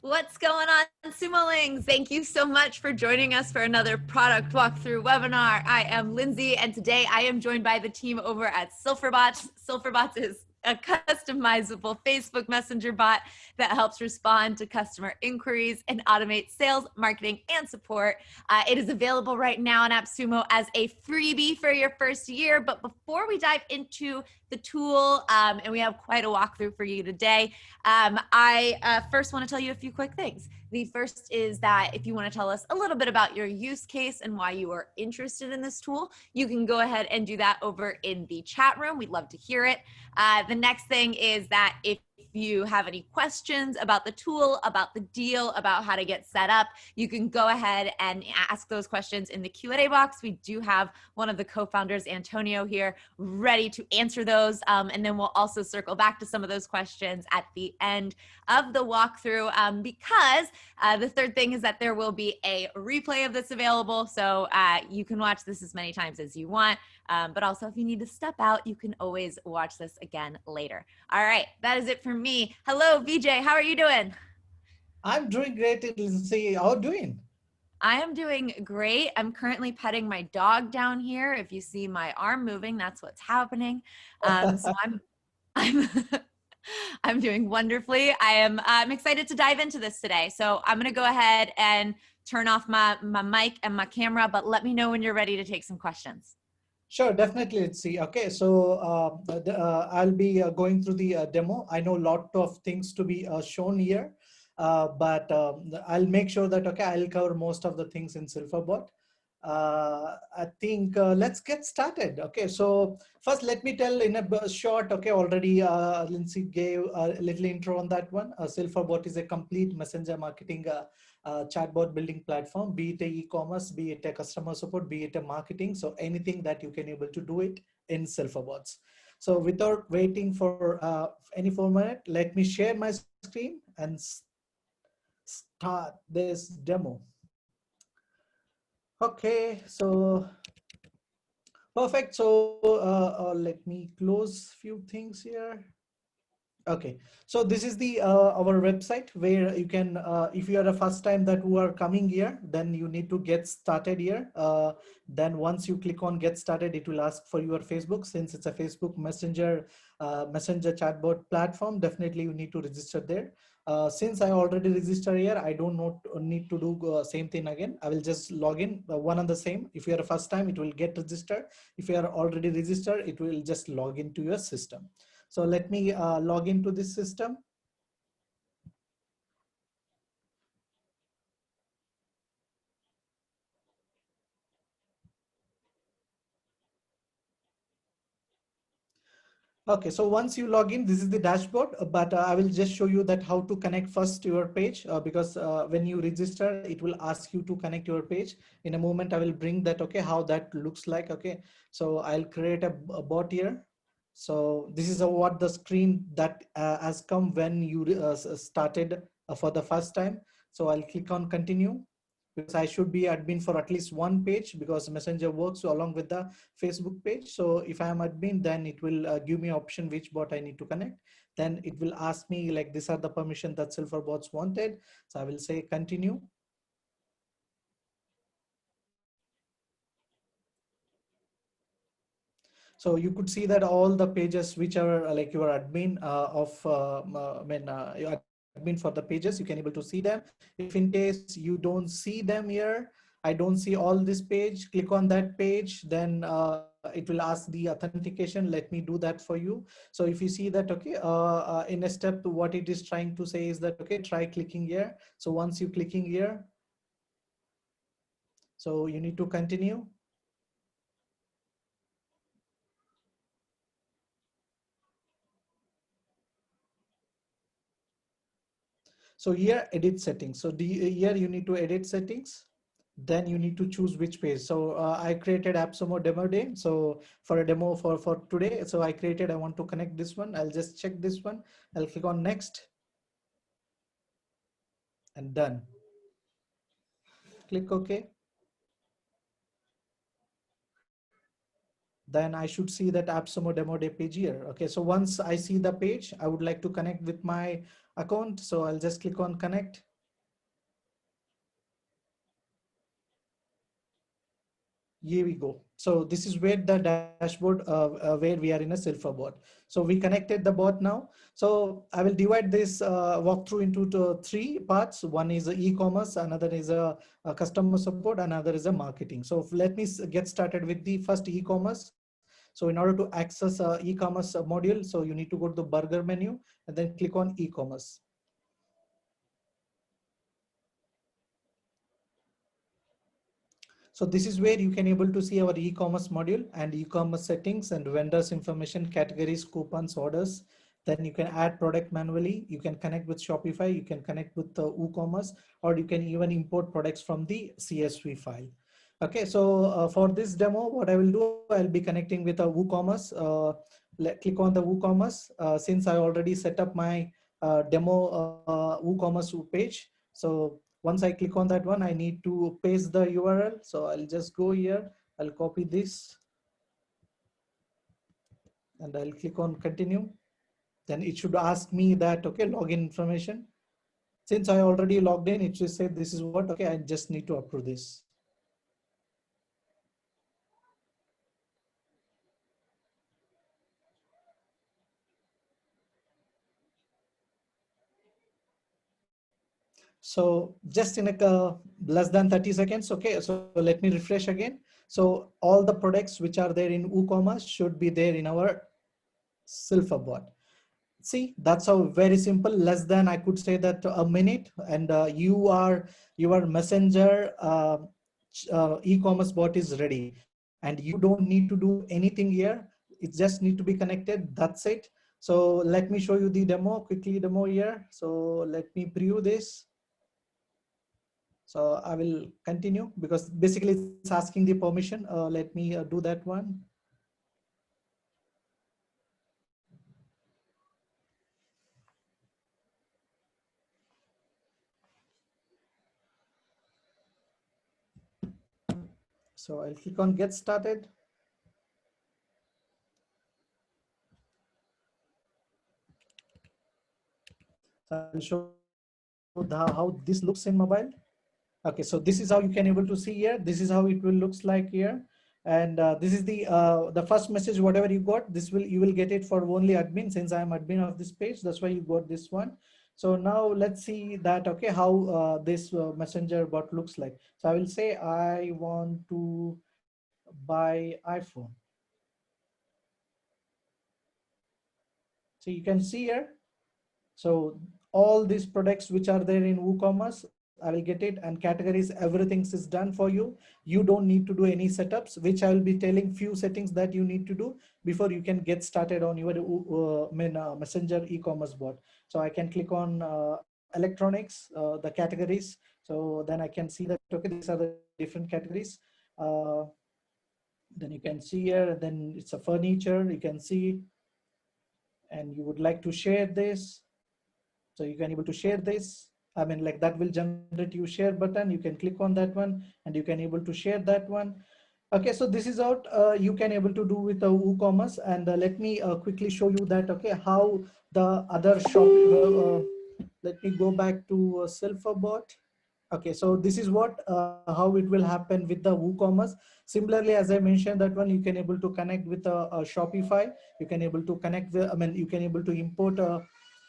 What's going on, Sumolings? Thank you so much for joining us for another product walkthrough webinar. I am Lindsay, and today I am joined by the team over at Silverbots. Silverbots is a customizable Facebook Messenger bot that helps respond to customer inquiries and automate sales, marketing, and support. It is available right now on AppSumo as a freebie for your first year. But before we dive into the tool, and we have quite a walkthrough for you today, I first want to tell you a few quick things. The first is that if you want to tell us a little bit about your use case and why you are interested in this tool, you can go ahead and do that over in the chat room. We'd love to hear it. The next thing is that if you have any questions about the tool, about the deal, about how to get set up, you can go ahead and ask those questions in the Q&A box. We do have one of the co-founders, Antonio, here ready to answer those. And then we'll also circle back to some of those questions at the end of the walkthrough, because the third thing is that there will be a replay of this available. So you can watch this as many times as you want. But also if you need to step out, you can always watch this again later. All right, that is it for me. Hello, VJ, how are you doing? I'm doing great, Lindsay. How are you doing? I am doing great. I'm currently petting my dog down here. If you see my arm moving, that's what's happening. So I'm I'm doing wonderfully. I'm excited to dive into this today. So I'm going to go ahead and turn off my mic and my camera, but let me know when you're ready to take some questions. Sure, definitely. Let's see. Okay, so I'll be going through the demo. I know a lot of things to be shown here, but I'll make sure that, okay, I'll cover most of the things in Silverbot. I think let's get started. Okay, so first let me tell in a short, okay, already Lindsay gave a little intro on that one. Silverbot is a complete messenger marketing chatbot building platform, be it a e-commerce, be it a customer support, be it a marketing. So anything that you can able to do it in Silverbots. So without waiting for any format, let me share my screen and start this demo. Okay, so perfect. So let me close few things here. Okay, so this is the our website where you can, if you are the first time that who are coming here, then you need to get started here. Then once you click on get started, it will ask for your Facebook. Since it's a Facebook Messenger chatbot platform, definitely you need to register there. Since I already registered here, I don't need to do same thing again. I will just log in one and the same. If you are the first time, it will get registered. If you are already registered, it will just log into your system. So let me log into this system. Okay, so once you log in, this is the dashboard, but I will just show you that how to connect first to your page, because when you register, it will ask you to connect your page. In a moment, I will bring that, okay, how that looks like. Okay, so I'll create a bot here. So this is what the screen that has come when you started for the first time. So I'll click on continue, because I should be admin for at least one page, because Messenger works along with the Facebook page. So if I am admin, then it will give me option which bot I need to connect. Then it will ask me like, these are the permission that Silverbots wanted. So I will say continue. So you could see that all the pages which are like your admin your admin for the pages, you can able to see them. If in case you don't see them here, I don't see all this page, click on that page, then it will ask the authentication. Let me do that for you. So if you see that, okay, in a step, what it is trying to say is that, okay, try clicking here. So once you clicking here, so you need to continue. So here edit settings. So here you need to edit settings. Then you need to choose which page. So I created AppSumo demo day. So for a demo for today, so I created, I want to connect this one. I'll just check this one. I'll click on next and done. Click OK. Then I should see that AppSumo demo day page here. Okay, so once I see the page, I would like to connect with my account. So I'll just click on connect. here we go. So this is where the dashboard where we are in a Silver bot. So we connected the bot now. So I will divide this walkthrough into three parts. One is e-commerce, another is a customer support, another is a marketing. So let me get started with the first e-commerce. So in order to access e-commerce module, so you need to go to the burger menu and then click on e-commerce. So this is where you can able to see our e-commerce module and e-commerce settings and vendors information, categories, coupons, orders. Then you can add product manually. You can connect with Shopify. You can connect with WooCommerce, or you can even import products from the CSV file. Okay, so for this demo, what I will do, I'll be connecting with a WooCommerce. Click on the WooCommerce. Since I already set up my demo WooCommerce page. So once I click on that one, I need to paste the URL. So I'll just go here. I'll copy this and I'll click on continue. Then it should ask me that, okay, login information. Since I already logged in, it should say this is what, okay, I just need to approve this. So just in less than 30 seconds. Okay, so let me refresh again. So all the products which are there in WooCommerce should be there in our Silver bot. See, that's how very simple, less than I could say that a minute, and your messenger e-commerce bot is ready, and you don't need to do anything here. It just need to be connected. That's it. So let me show you the demo quickly. Demo here. So let me preview this. So I will continue because basically it's asking the permission. Let me do that one. So I'll click on get started. So I'll show how this looks in mobile. Okay, so this is how you can able to see here. This is how it will looks like here. And this is the first message, whatever you got, this will, you will get it for only admin, since I am admin of this page. That's why you got this one. So now let's see that, okay, how this messenger bot looks like. So I will say, I want to buy iPhone. So you can see here. So all these products which are there in WooCommerce, I will get it, and categories, everything is done for you. You don't need to do any setups, which I will be telling few settings that you need to do before you can get started on your messenger e-commerce bot. So I can click on electronics, the categories. So then I can see that, okay, these are the different categories. Then you can see here, then it's a furniture, you can see, and you would like to share this. So you can able to share this. I mean, like that will generate you share button. You can click on that one and you can able to share that one. Okay, so this is what you can able to do with the WooCommerce. And let me quickly show you that, okay, how the other shop, let me go back to Silverbot. Okay, so this is what how it will happen with the WooCommerce. Similarly, as I mentioned, that one you can able to connect with a Shopify. You can able to connect with, I mean, you can able to import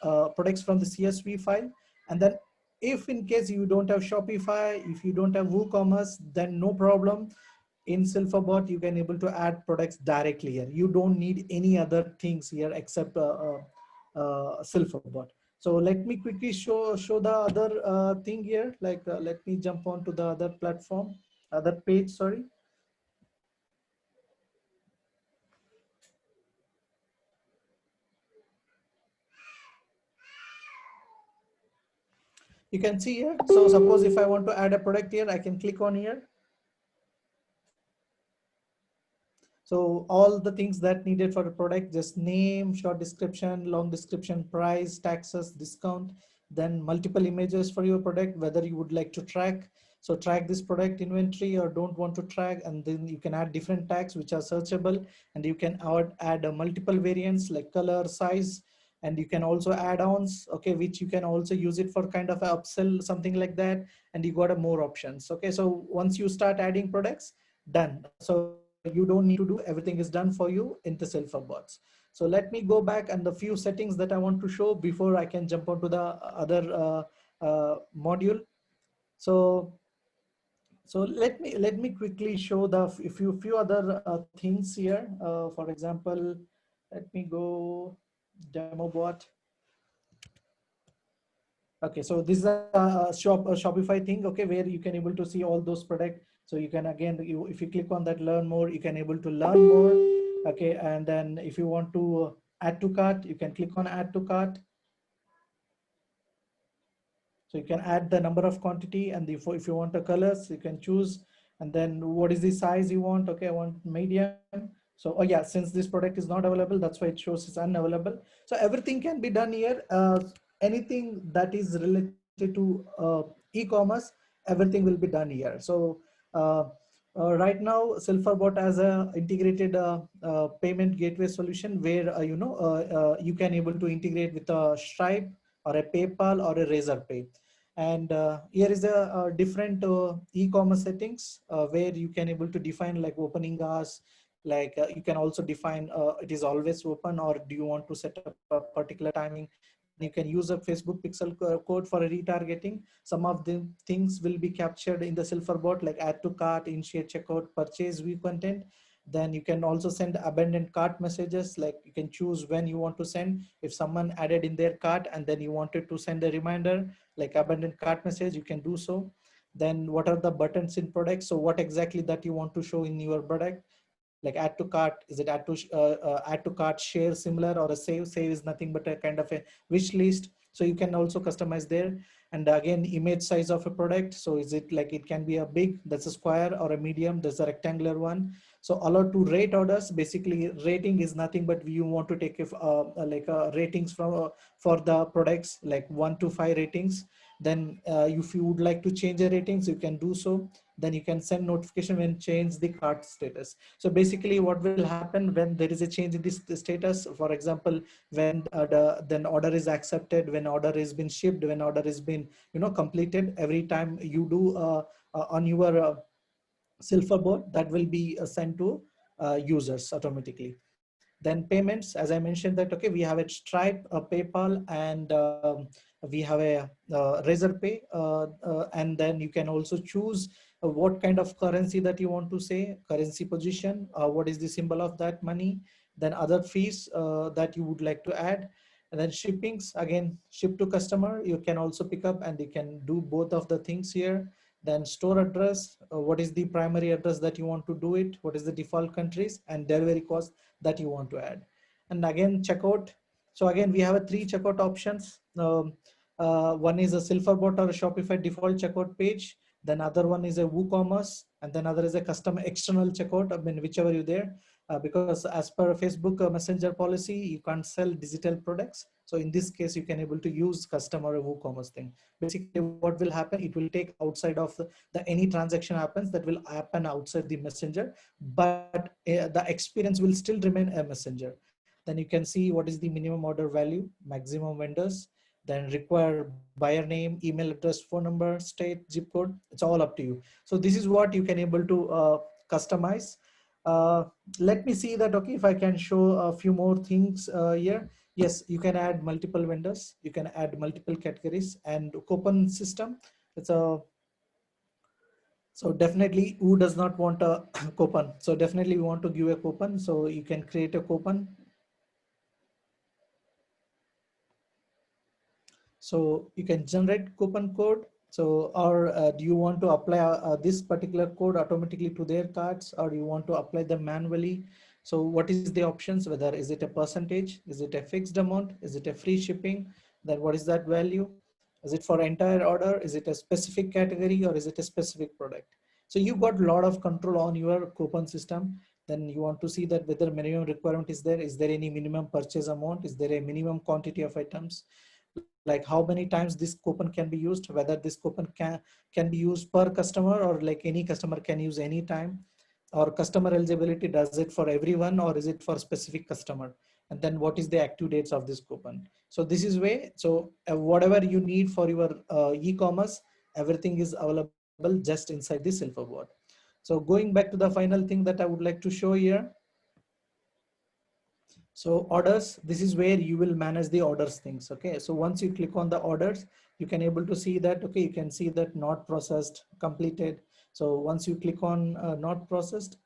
products from the CSV file. And then if in case you don't have Shopify, if you don't have WooCommerce, then no problem. In Silverbot, you can able to add products directly here. You don't need any other things here except Silverbot. So let me quickly show the other thing here. Like let me jump on to the other platform, other page, sorry. You can see here. So suppose if I want to add a product here, I can click on here. So all the things that needed for a product, just name, short description, long description, price, taxes, discount, then multiple images for your product, whether you would like to track. So track this product inventory or don't want to track, and then you can add different tags which are searchable, and you can add multiple variants like color, size, and you can also add ons, okay, which you can also use it for kind of a upsell, something like that, and you got a more options. Okay, so once you start adding products, done. So you don't need to do, everything is done for you in the Silverbots. So let me go back and the few settings that I want to show before I can jump onto the other module. So let me quickly show the few other things here. For example, let me go demo bot. Okay, so this is a Shopify thing, okay, where you can able to see all those products. So you can again, if you click on that learn more, you can able to learn more. Okay, and then if you want to add to cart, you can click on add to cart. So you can add the number of quantity, and if you want the colors, you can choose. And then what is the size you want? Okay, I want medium. So, oh yeah, since this product is not available, that's why it shows it's unavailable. So everything can be done here. Anything that is related to e-commerce, everything will be done here. So uh, right now, Silverbot has a integrated payment gateway solution where you can able to integrate with a Stripe or a PayPal or a Razorpay. And here is a different e-commerce settings where you can able to define like opening hours, like you can also define it is always open, or do you want to set up a particular timing. Then you can use a Facebook pixel code for a retargeting. Some of the things will be captured in the Silverbot, like add to cart, initiate checkout, purchase view content. Then you can also send abandoned cart messages, like you can choose when you want to send. If someone added in their cart and then you wanted to send a reminder like abandoned cart message, you can do so. Then what are the buttons in product? So what exactly that you want to show in your product, like add to cart, is it add to cart, share, similar, or a save is nothing but a kind of a wish list. So you can also customize there. And again, image size of a product, so is it like it can be a big, that's a square, or a medium, that's a rectangular one. So allowed to rate orders, basically rating is nothing but you want to take if like ratings from for the products, like 1 to 5 ratings. Then if you would like to change the ratings, you can do so. Then you can send notification when change the cart status. So basically what will happen when there is a change in this status, for example, when then order is accepted, when order has been shipped, when order has been completed, every time you do on your Silverboat, that will be sent to users automatically. Then payments, as I mentioned that, okay, we have a Stripe, a PayPal, and we have a Razorpay, and then you can also choose what kind of currency that you want to say, currency position, what is the symbol of that money, then other fees that you would like to add. And then shippings, again, ship to customer, you can also pick up, and you can do both of the things here. Then store address, what is the primary address that you want to do it, what is the default countries, and delivery cost that you want to add. And again, checkout. So again, we have a 3 checkout options. One is a Silverbot or a Shopify default checkout page. Then other one is a WooCommerce, and then other is a custom external checkout. I mean, whichever you there, because as per Facebook Messenger policy, you can't sell digital products. So in this case, you can able to use custom or a WooCommerce thing. Basically, what will happen? It will take outside of the any transaction happens, that will happen outside the Messenger, but the experience will still remain a Messenger. Then you can see what is the minimum order value, maximum vendors, then require buyer name, email address, phone number, state, zip code. It's all up to you. So this is what you can able to customize. Let me see that, okay, if I can show a few more things here. Yes, you can add multiple vendors, you can add multiple categories, and coupon system. It's a So definitely, who does not want a coupon? So definitely we want to give a coupon. So you can create a coupon. So you can generate coupon code. So, or do you want to apply this particular code automatically to their cards, or you want to apply them manually? So what is the options? Whether is it a percentage? Is it a fixed amount? Is it a free shipping? Then what is that value? Is it for entire order? Is it a specific category, or is it a specific product? So you got a lot of control on your coupon system. Then you want to see that whether minimum requirement is there. Is there any minimum purchase amount? Is there a minimum quantity of items? Like how many times this coupon can be used, whether this coupon can be used per customer, or like any customer can use any time, or customer eligibility, does it for everyone or is it for specific customer, and then what is the active dates of this coupon. So this is way, so whatever you need for your e-commerce, everything is available just inside this Silverbot. So So going back to the final thing that I would like to show here. So orders, this is where you will manage the orders things. Okay, so once you click on the orders, you can able to see that, okay, you can see that not processed, completed. So once you click on not processed,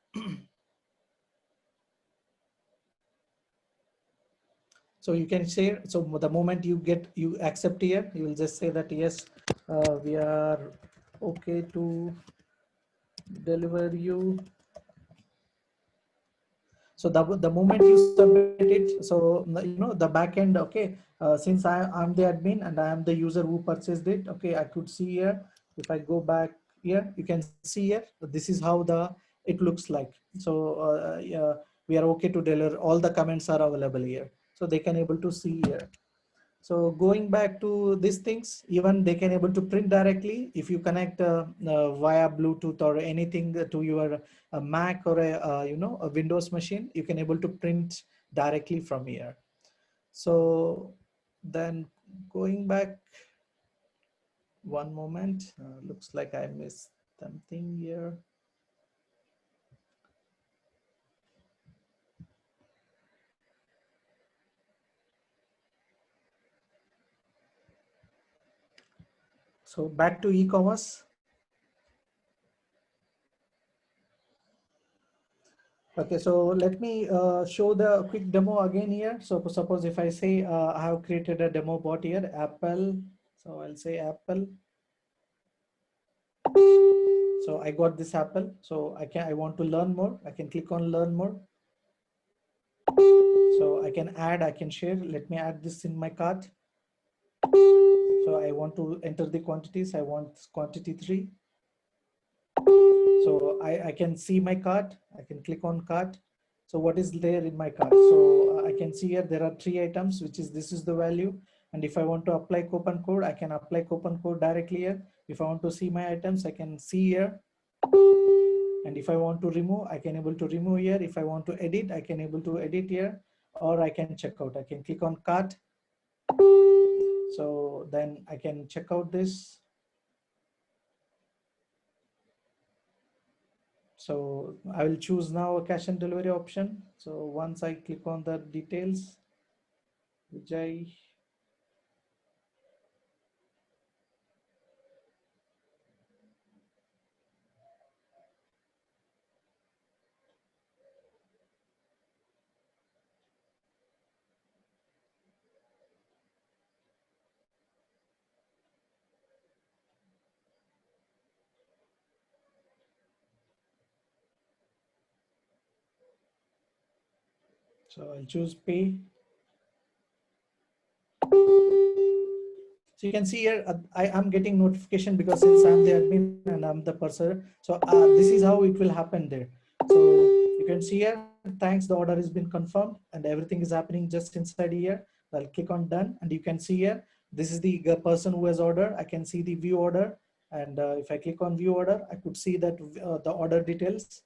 so you can share. So the moment you accept here, you will just say that yes, we are okay to deliver you. So the moment you submit it, so the backend, okay, since I'm the admin and I am the user who purchased it, okay, I could see here. If I go back here, you can see here, this is how it looks like. So yeah, we are okay to deliver. All the comments are available here, so they can able to see here. So going back to these things, even they can able to print directly if you connect via Bluetooth or anything to your Mac or a Windows machine. You can able to print directly from here. So then going back, one moment, looks like I missed something here. So back to e-commerce. Okay, so let me show the quick demo again here. So suppose if I say I have created a demo bot here, Apple. So I'll say Apple. So I got this Apple. So I want to learn more. I can click on learn more. So I can add, I can share. Let me add this in my cart. So I want to enter the quantities. I want quantity 3. So I can see my cart. I can click on cart. So what is there in my cart? So I can see here there are 3 items, which is this is the value. And if I want to apply coupon code, I can apply coupon code directly here. If I want to see my items, I can see here. And if I want to remove, I can able to remove here. If I want to edit, I can able to edit here, or I can check out. I can click on cart. So then I can check out this. So I will choose now a cash and delivery option. So once I click on the details, Vijay. So I'll choose pay. So you can see here, I am getting notification because since I'm the admin and I'm the purser. So this is how it will happen there. So you can see here, thanks, the order has been confirmed and everything is happening just inside here. I'll click on done and you can see here, this is the person who has ordered. I can see the view order. And if I click on view order, I could see that the order details.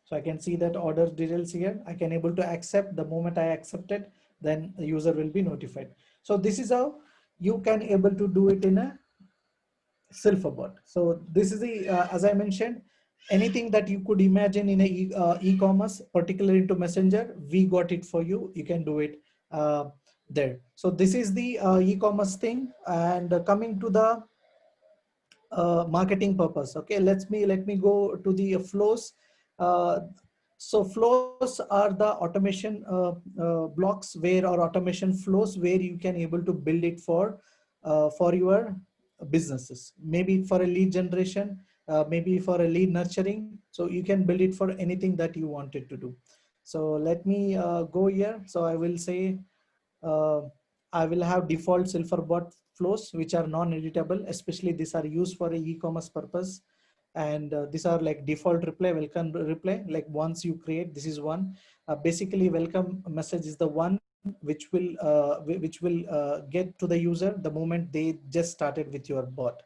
So I can see that order details here. I can able to accept. The moment I accept it, then the user will be notified. So this is how you can able to do it in a Silverbot. So this is the, as I mentioned, anything that you could imagine in a e-commerce, particularly into Messenger, we got it for you. You can do it there. So this is the e-commerce thing. And coming to the marketing purpose. Okay, let me go to the flows. So flows are the automation blocks where, or automation flows where you can able to build it for your businesses. Maybe for a lead generation, maybe for a lead nurturing. So you can build it for anything that you wanted to do. So let me go here. So I will say uh, I will have default Silverbot flows, which are non-editable, especially these are used for a e-commerce purpose. And these are like default reply, welcome reply. Like once you create, this is one. Basically, welcome message is the one which will get to the user the moment they just started with your bot.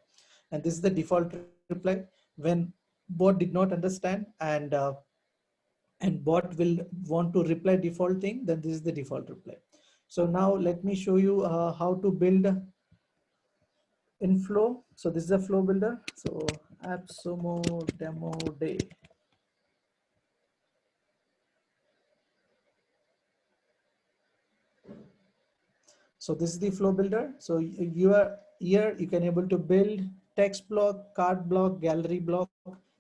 And this is the default reply when bot did not understand and bot will want to reply default thing, then this is the default reply. So now let me show you how to build in Flow. So this is a Flow builder. So AppSumo demo day. So this is the Flow builder. So you are here, you can able to build text block, card block, gallery block,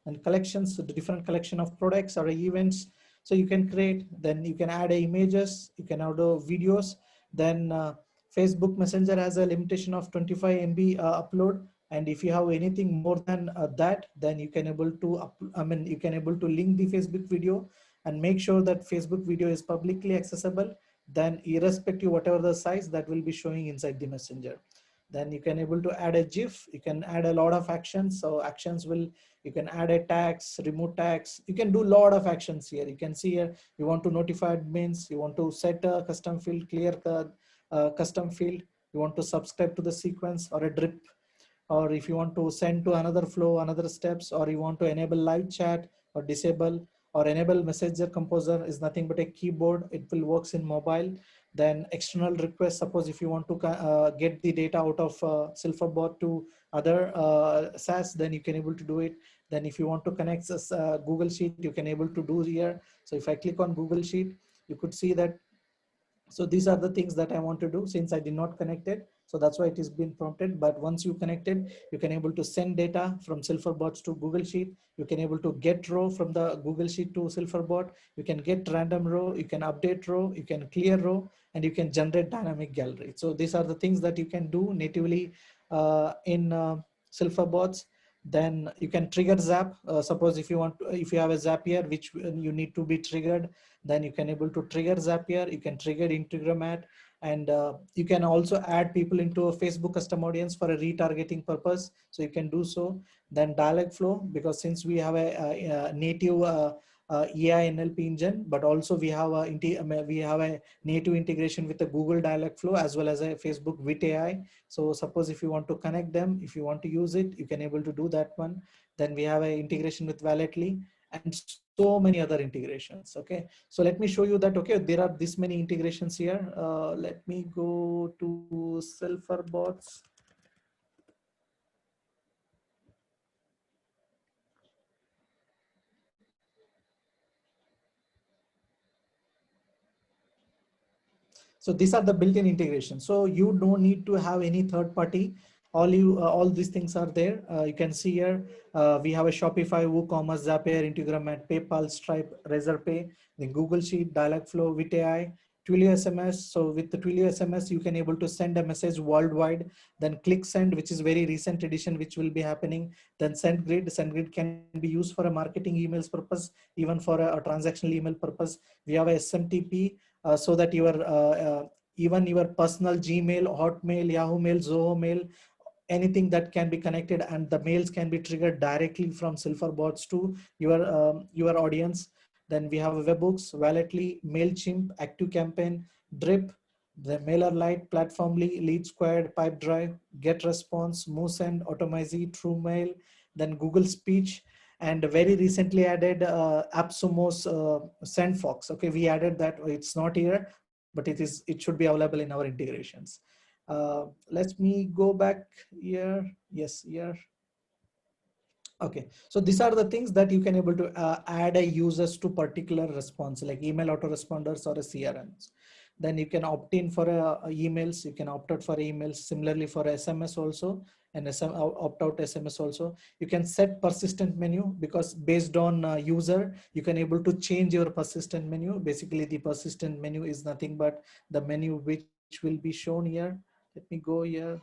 and collections, so the different collection of products or events. So you can create, then you can add images, you can add videos. Then Facebook Messenger has a limitation of 25 MB upload. And if you have anything more than that, then you can able to, you can able to link the Facebook video and make sure that Facebook video is publicly accessible. Then irrespective whatever the size, that will be showing inside the messenger. Then you can able to add a GIF, you can add a lot of actions. So actions will, you can add a tags, remove tags, you can do a lot of actions here. You can see here, you want to notify admins, you want to set a custom field, clear the custom field, you want to subscribe to the sequence or a drip, or if you want to send to another flow, another steps, or you want to enable live chat or disable or enable messenger composer is nothing but a keyboard. It will works in mobile. Then external request, suppose if you want to get the data out of Silverbot to other SaaS, then you can able to do it. Then if you want to connect this Google Sheet, you can able to do here. So if I click on Google Sheet, you could see that. So these are the things that I want to do since I did not connect it. So that's why it is being prompted. But once you connect it, you can able to send data from Silverbots to Google Sheet. You can able to get row from the Google Sheet to Silverbot. You can get random row, you can update row, you can clear row, and you can generate dynamic gallery. So these are the things that you can do natively in Silverbots. Then you can trigger Zap. Suppose if you want to, if you have a Zapier which you need to be triggered, then you can able to trigger Zapier, you can trigger Integromat, and you can also add people into a Facebook custom audience for a retargeting purpose. So you can do so. Then Dialogflow, because since we have a native AI NLP engine, but also we have a native integration with the Google Dialogflow as well as a Facebook with AI. So suppose if you want to connect them, if you want to use it, you can able to do that one. Then we have an integration with Validly and so many other integrations. Okay, so let me show you that. Okay, there are this many integrations here. Let me go to Silverbots. So these are the built-in integrations. So you don't need to have any third party. All these things are there. You can see here, we have a Shopify, WooCommerce, Zapier, Integromat, PayPal, Stripe, Razorpay, then Google Sheet, Dialogflow, with AI, Twilio SMS. So with the Twilio SMS, you can able to send a message worldwide. Then click send, which is very recent edition, which will be happening. Then SendGrid. SendGrid can be used for a marketing emails purpose, even for a transactional email purpose. We have a SMTP, so that your even your personal Gmail, Hotmail, Yahoo Mail, Zoho Mail, anything that can be connected, and the mails can be triggered directly from Silverbots to your audience. Then we have webhooks, Validly, Mailchimp, ActiveCampaign, Drip, the MailerLite, Platformly, Lead Squared, Pipedrive, GetResponse, MoveSend, Automizy, TrueMail, then Google Speech, and very recently added AppSumo's SendFox. Okay, we added that. It's not here, but it should be available in our integrations. Let me go back here. Yes, here. Okay, so these are the things that you can able to add a users to particular response, like email autoresponders or a CRMs. Then you can opt in for emails, you can opt out for emails, similarly for SMS also, and opt out SMS also. You can set persistent menu, because based on user, you can able to change your persistent menu. Basically the persistent menu is nothing but the menu which will be shown here. Let me go here.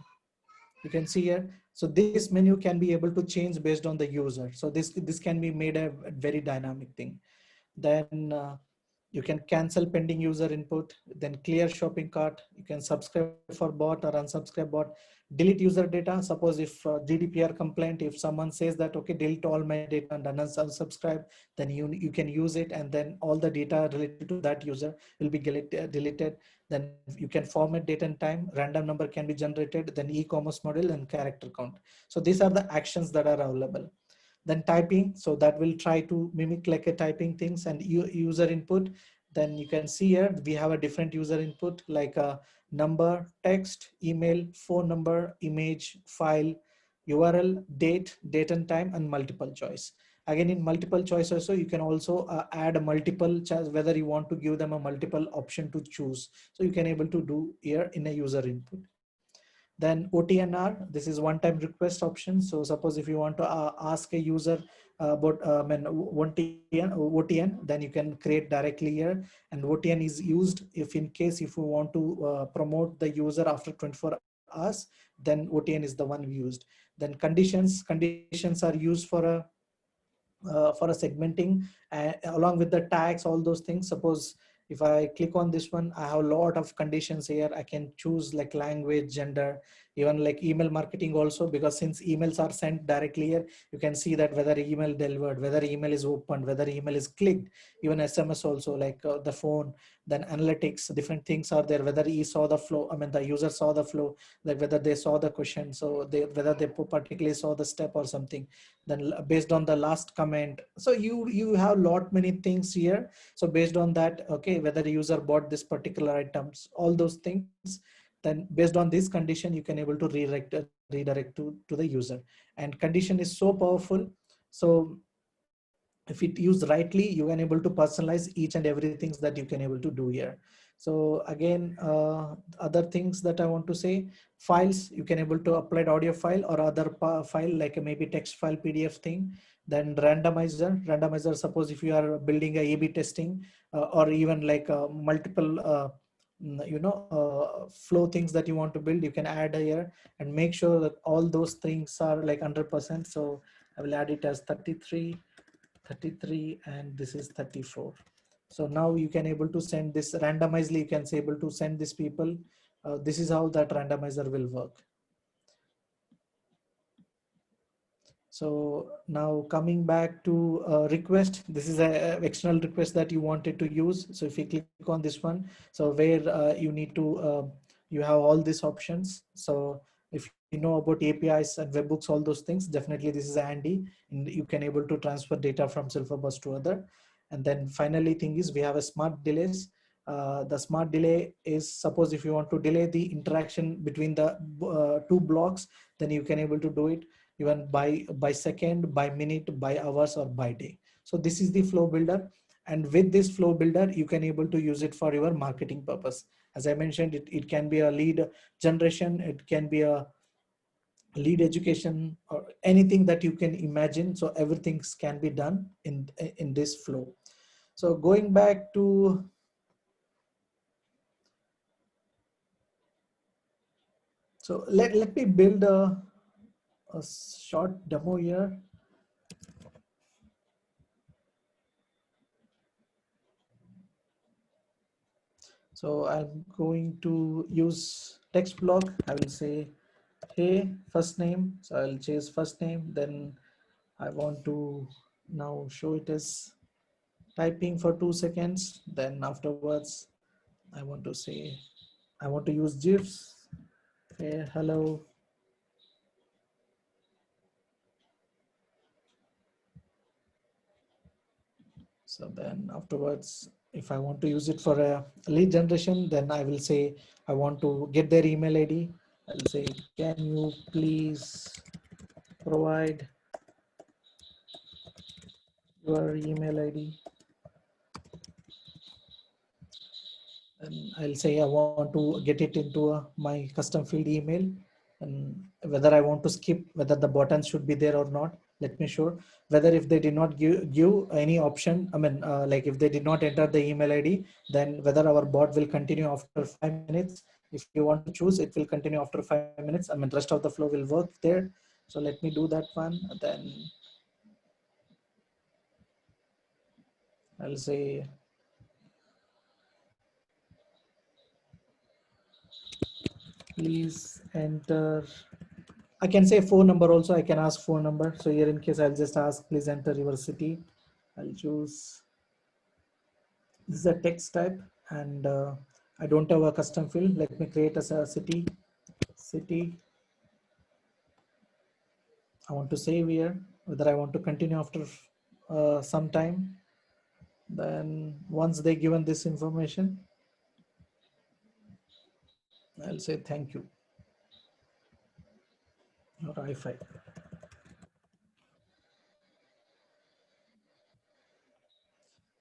You can see here. So this menu can be able to change based on the user. So this can be made a very dynamic thing. Then you can cancel pending user input, then clear shopping cart. You can subscribe for bot or unsubscribe bot, delete user data. Suppose if GDPR complaint, if someone says that, okay, delete all my data and unsubscribe, then you can use it, and then all the data related to that user will be deleted. Then you can format date and time, random number can be generated, then e-commerce model and character count. So these are the actions that are available. Then typing, so that will try to mimic like a typing things, and user input. then you can see here we have a different user input like a number, text, email, phone number, image, file, URL, date and time, and multiple choice. Again, in multiple choice also, you can also add a multiple choice, whether you want to give them a multiple option to choose. So you can able to do here in a user input. Then OTNR, this is one-time request option. So suppose if you want to ask a user about OTN, then you can create directly here. And OTN is used if in case if you want to promote the user after 24 hours, then OTN is the one we used. Then conditions are used for a segmenting along with the tags, all those things. Suppose if I click on this one, I have a lot of conditions here. I can choose like language, gender, even like email marketing also, because since emails are sent directly here, you can see that whether email delivered, whether email is opened, whether email is clicked, even SMS also, like the phone. Then analytics, different things are there, whether he saw the flow, I mean the user saw the flow, like whether they saw the question, so whether they particularly saw the step or something, then based on the last comment. So you have lot many things here. So based on that, okay, whether the user bought this particular items, all those things, then based on this condition, you can able to redirect to the user. And condition is so powerful. So if it used rightly, you can able to personalize each and everything that you can able to do here. So again, other things that I want to say, files, you can able to upload audio file or other file like maybe text file, PDF thing. Then randomizer, suppose if you are building a A/B testing or even like multiple flow things that you want to build, you can add here and make sure that all those things are like 100%. So I will add it as 33, and this is 34. So now you can able to send this randomizely, you can say able to send these people. This is how that randomizer will work. So now coming back to request, this is a external request that you wanted to use. So if you click on this one, so where you need to, you have all these options. So if you know about APIs and webhooks, all those things, definitely this is handy, and you can able to transfer data from Silverbus to other. And then finally thing is we have a smart delays. The smart delay is, suppose if you want to delay the interaction between the two blocks, then you can able to do it even by second, by minute, by hours, or by day. So this is the flow builder. And with this flow builder, you can able to use it for your marketing purpose. As I mentioned, it can be a lead generation, it can be a lead education, or anything that you can imagine. So everything can be done in this flow. So going back to, so let me build a short demo here. So I'm going to use text block. I will say, hey, first name. So I'll chase first name. Then I want to now show it as typing for 2 seconds. Then afterwards, I want to say, I want to use GIFs. Hey, hello. So then afterwards, if I want to use it for a lead generation, then I will say, I want to get their email ID. I'll say, can you please provide your email ID? And I'll say I want to get it into my custom field email, and whether I want to skip, whether the button should be there or not. Let me show whether if they did not give any option, I mean, like if they did not enter the email ID, then whether our bot will continue after 5 minutes. If you want to choose, it will continue after 5 minutes. I mean, rest of the flow will work there. So let me do that one. Then I'll say, please enter. I can say phone number also. I can ask phone number. So here in case I'll just ask, please enter your city. I'll choose, this is a text type, and I don't have a custom field. Let me create as a city. I want to save here, whether I want to continue after some time. Then once they given this information, I'll say thank you or I5.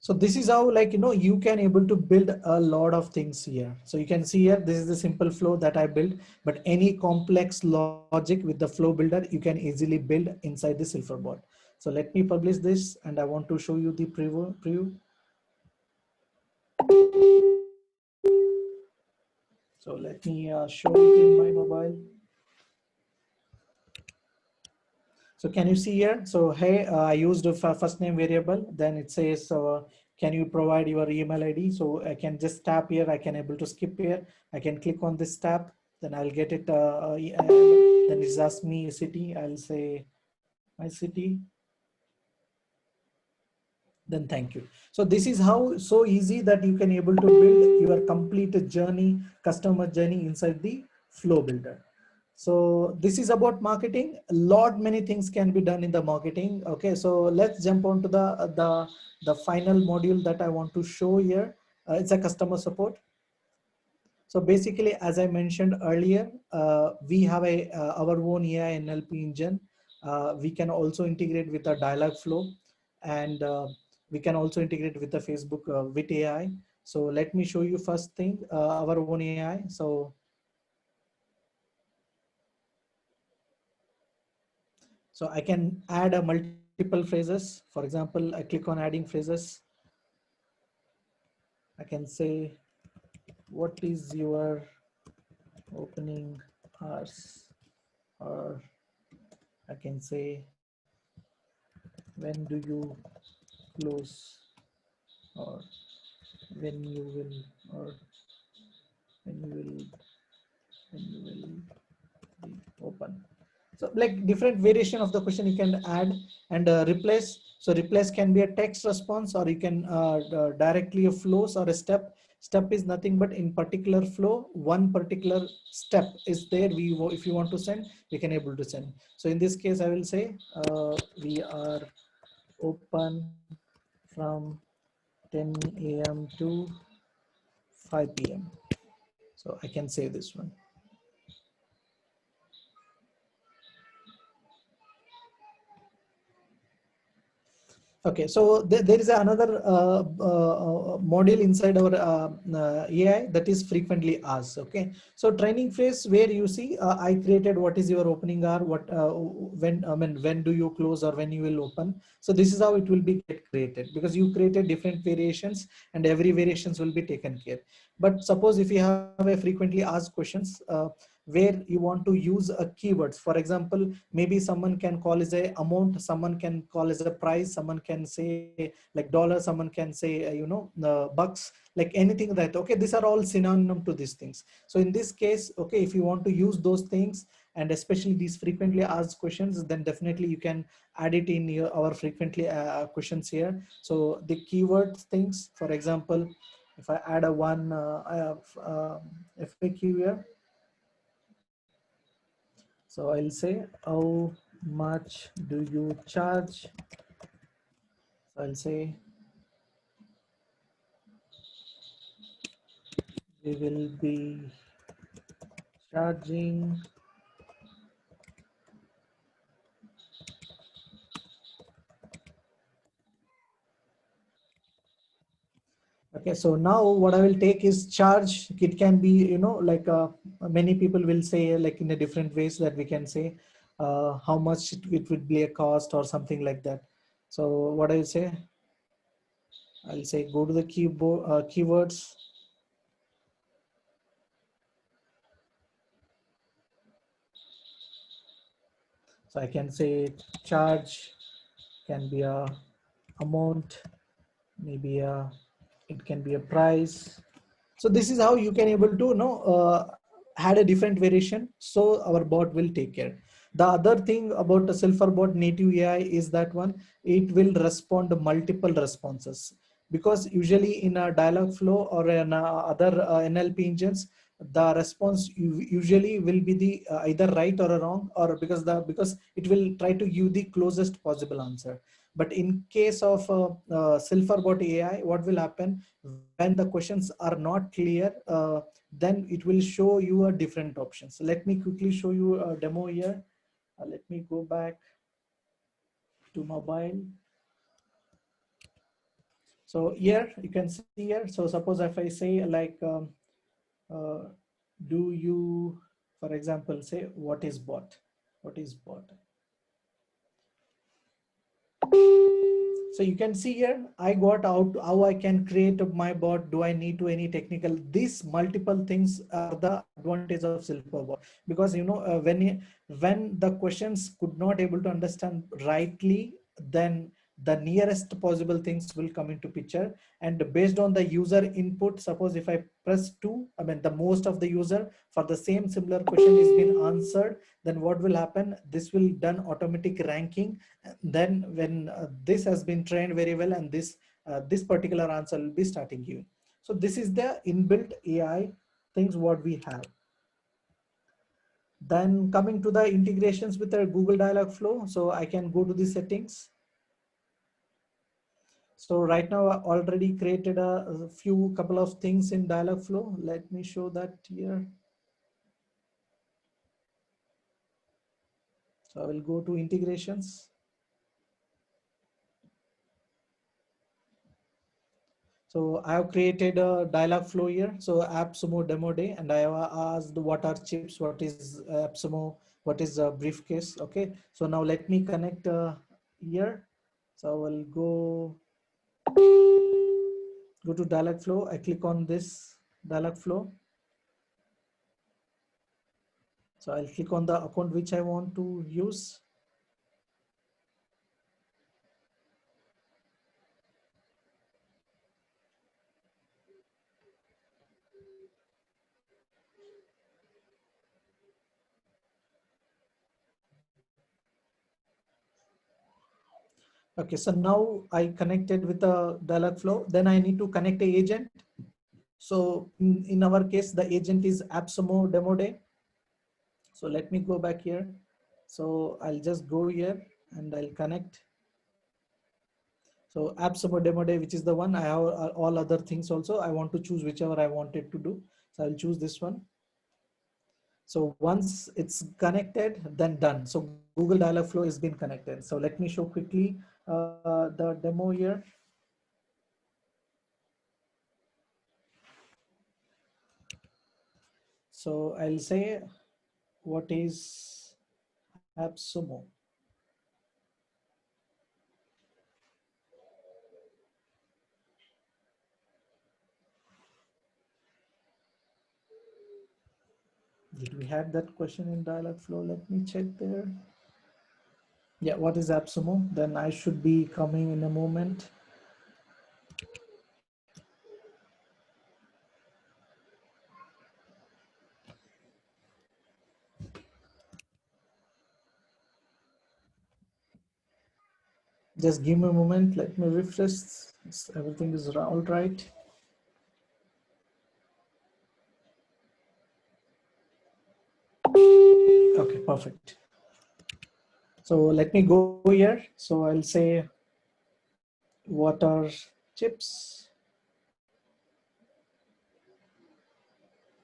So this is how, like, you can able to build a lot of things here. So you can see here, this is the simple flow that I built, but any complex logic with the flow builder, you can easily build inside the Silverbot. So let me publish this, and I want to show you the preview. So let me show it in my mobile. So can you see here? So hey, I used a first name variable. Then it says, can you provide your email ID? So I can just tap here. I can able to skip here. I can click on this tab. Then I'll get it. Then it's ask me city. I'll say my city. Then thank you. So this is how so easy that you can able to build your complete journey, customer journey inside the flow builder. So this is about marketing. A lot many things can be done in the marketing. Okay, so let's jump on to the final module that I want to show here. It's a customer support. So basically, as I mentioned earlier, we have our own AI NLP engine. We can also integrate with a dialogue flow, and we can also integrate with the Facebook with AI. So let me show you first thing, our own AI. So I can add a multiple phrases. For example, I click on adding phrases. I can say, what is your opening hours? Or I can say, when do you close, or when you will, or when you will be open. So like different variation of the question you can add, and replace. So replace can be a text response, or you can directly a flows or a step. Step is nothing but in particular flow, one particular step is there. If you want to send, we can able to send. So in this case, I will say we are open from 10 a.m. to 5 p.m. So I can save this one. Okay, so there is another module inside our AI that is frequently asked. Okay, so training phase where you see I created what is your opening hour, what when do you close or when you will open. So this is how it will be get created, because you created different variations and every variations will be taken care. But suppose if you have a frequently asked questions where you want to use a keywords, for example, maybe someone can call as a amount, someone can call as a price, someone can say like dollar, someone can say bucks, like anything that, okay, these are all synonym to these things. So in this case, okay, if you want to use those things and especially these frequently asked questions, then definitely you can add it in our frequently questions here. So the keywords things, for example, if I add a one FAQ here, so I'll say, how much do you charge? So I'll say, we will be charging okay. So now what I will take is charge. It can be, like many people will say like in a different ways that we can say how much it would be a cost or something like that. So what I'll say, go to the keyboard keywords. So I can say charge can be a amount, maybe it can be a price. So this is how you can able to add a different variation, so our bot will take care. The other thing about the Silverbot native AI is that one, it will respond to multiple responses, because usually in a dialog flow or in other NLP engines, the response usually will be the either right or wrong, or because it will try to give the closest possible answer. But in case of Silverbot AI, what will happen when the questions are not clear, then it will show you a different options. So let me quickly show you a demo here. Let me go back to mobile. So here you can see here. So suppose if I say like, uh, do you, for example, say what is bot? What is bot? So you can see here, I got out how I can create my bot. Do I need to any technical? These multiple things are the advantage of Silverbot, because when the questions could not able to understand rightly, then the nearest possible things will come into picture. And based on the user input, suppose if I press 2, I mean the most of the user for the same similar question is being answered, then what will happen? This will done automatic ranking. Then when this has been trained very well, and this particular answer will be starting giving. So this is the inbuilt AI things what we have. Then coming to the integrations with the Google Dialogflow, so I can go to the settings. So right now I already created a few couple of things in Dialogflow. Let me show that here. So I will go to integrations. So I have created a Dialogflow here. So AppSumo demo day, and I have asked what are chips, what is AppSumo, what is a briefcase. Okay. So now let me connect here. So I will go to Dialogflow. I click on this Dialogflow. So I'll click on the account which I want to use. Okay, so now I connected with the Dialogflow. Then I need to connect a agent. So in our case, the agent is AppSumo demo day. So let me go back here. So I'll just go here and I'll connect. So AppSumo demo day, which is the one I have all other things also. I want to choose whichever I wanted to do. So I'll choose this one. So once it's connected, then done. So Google Dialogflow has been connected. So let me show quickly the demo here. So I'll say, what is AppSumo? Did we have that question in Dialogflow? Let me check there. Yeah, what is AppSumo? Then I should be coming in a moment. Just give me a moment. Let me refresh. Everything is all right. Okay, perfect. So let me go here. So I'll say, what are chips?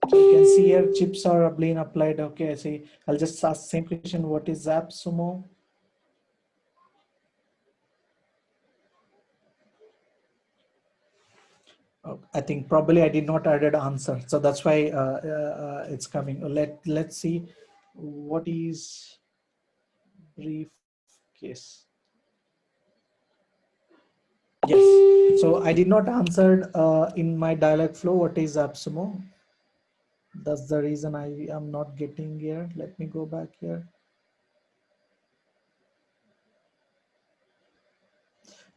So you can see here chips are being applied. Okay, I see. I'll just ask same question. What is AppSumo? Oh, I think probably I did not added answer, so that's why it's coming. Let's see, what is briefcase? Yes. So I did not answer in my Dialogflow what is AppSumo. That's the reason I am not getting here. Let me go back here.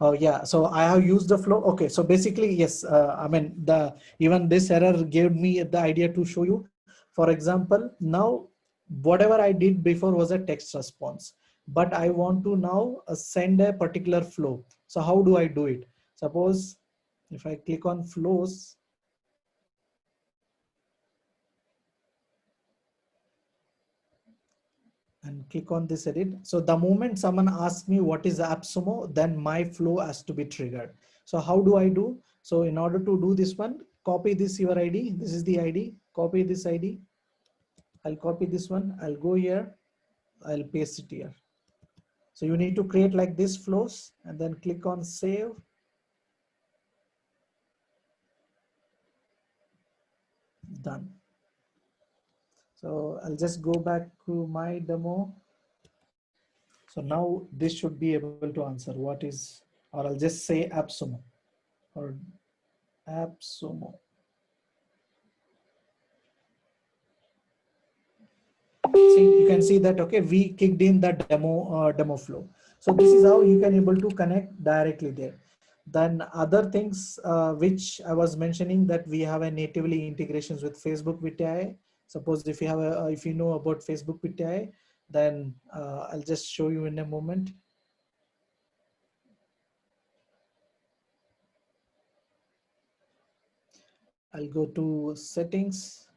Oh yeah, so I have used the flow. Okay, so basically, yes, I mean even this error gave me the idea to show you. For example, now whatever I did before was a text response, but I want to now send a particular flow. So how do I do it? Suppose if I click on flows, and click on this edit. So the moment someone asks me what is AppSumo, then my flow has to be triggered. So how do I do? So in order to do this one, copy this your ID. This is the ID. Copy this ID. I'll copy this one. I'll go here. I'll paste it here. So you need to create like this flows and then click on save. Done. So I'll just go back to my demo. So now this should be able to answer what is, or I'll just say AppSumo or AppSumo. See, you can see that, okay, we kicked in the demo flow. So this is how you can able to connect directly there. Then other things which I was mentioning, that we have a natively integrations with Facebook with AI. Suppose if you have if you know about Facebook with AI, then I'll just show you in a moment. I'll go to settings.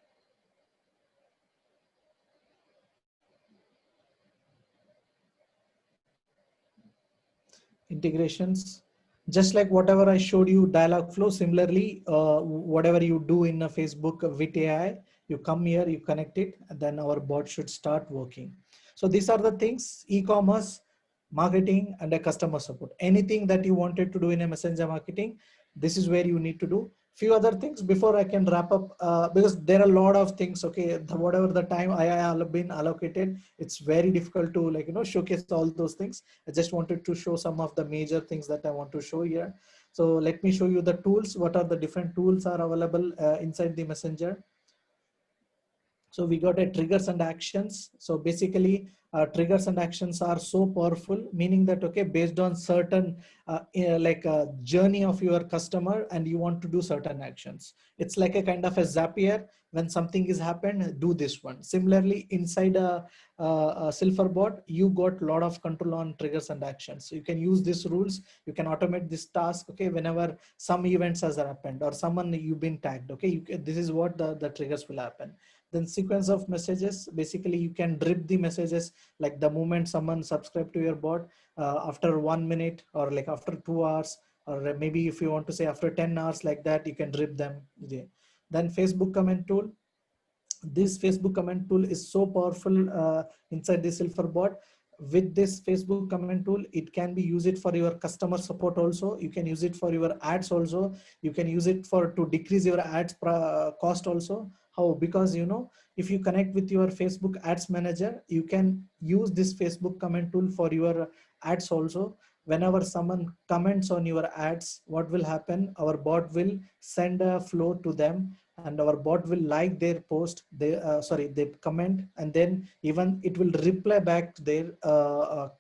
Integrations, just like whatever I showed you Dialogflow, similarly whatever you do in a Facebook with AI, you come here, you connect it, and then our bot should start working. So these are the things: e-commerce, marketing, and a customer support. Anything that you wanted to do in a messenger marketing, this is where you need to do. Few other things before I can wrap up, because there are a lot of things. Okay, whatever the time I have been allocated, it's very difficult to, like, showcase all those things. I just wanted to show some of the major things that I want to show here. So let me show you the tools. What are the different tools are available inside the messenger? So we got a triggers and actions. So basically triggers and actions are so powerful, meaning that, okay, based on certain like a journey of your customer, and you want to do certain actions. It's like a kind of a Zapier. When something is happened, do this one. Similarly, inside a Silverbot, you got a lot of control on triggers and actions. So you can use these rules. You can automate this task. Okay, whenever some events has happened or someone you've been tagged, okay, this is what the triggers will happen. Then sequence of messages, basically you can drip the messages, like the moment someone subscribe to your bot, after 1 minute, or like after 2 hours, or maybe if you want to say after 10 hours, like that, you can drip them. Then Facebook comment tool. This Facebook comment tool is so powerful inside the Silverbot. With this Facebook comment tool, it can be used for your customer support also. You can use it for your ads also. You can use it for to decrease your ads cost also. How? Because if you connect with your Facebook ads manager, you can use this Facebook comment tool for your ads also. Whenever someone comments on your ads, what will happen? Our bot will send a flow to them, and our bot will like their post, they comment, and then even it will reply back to their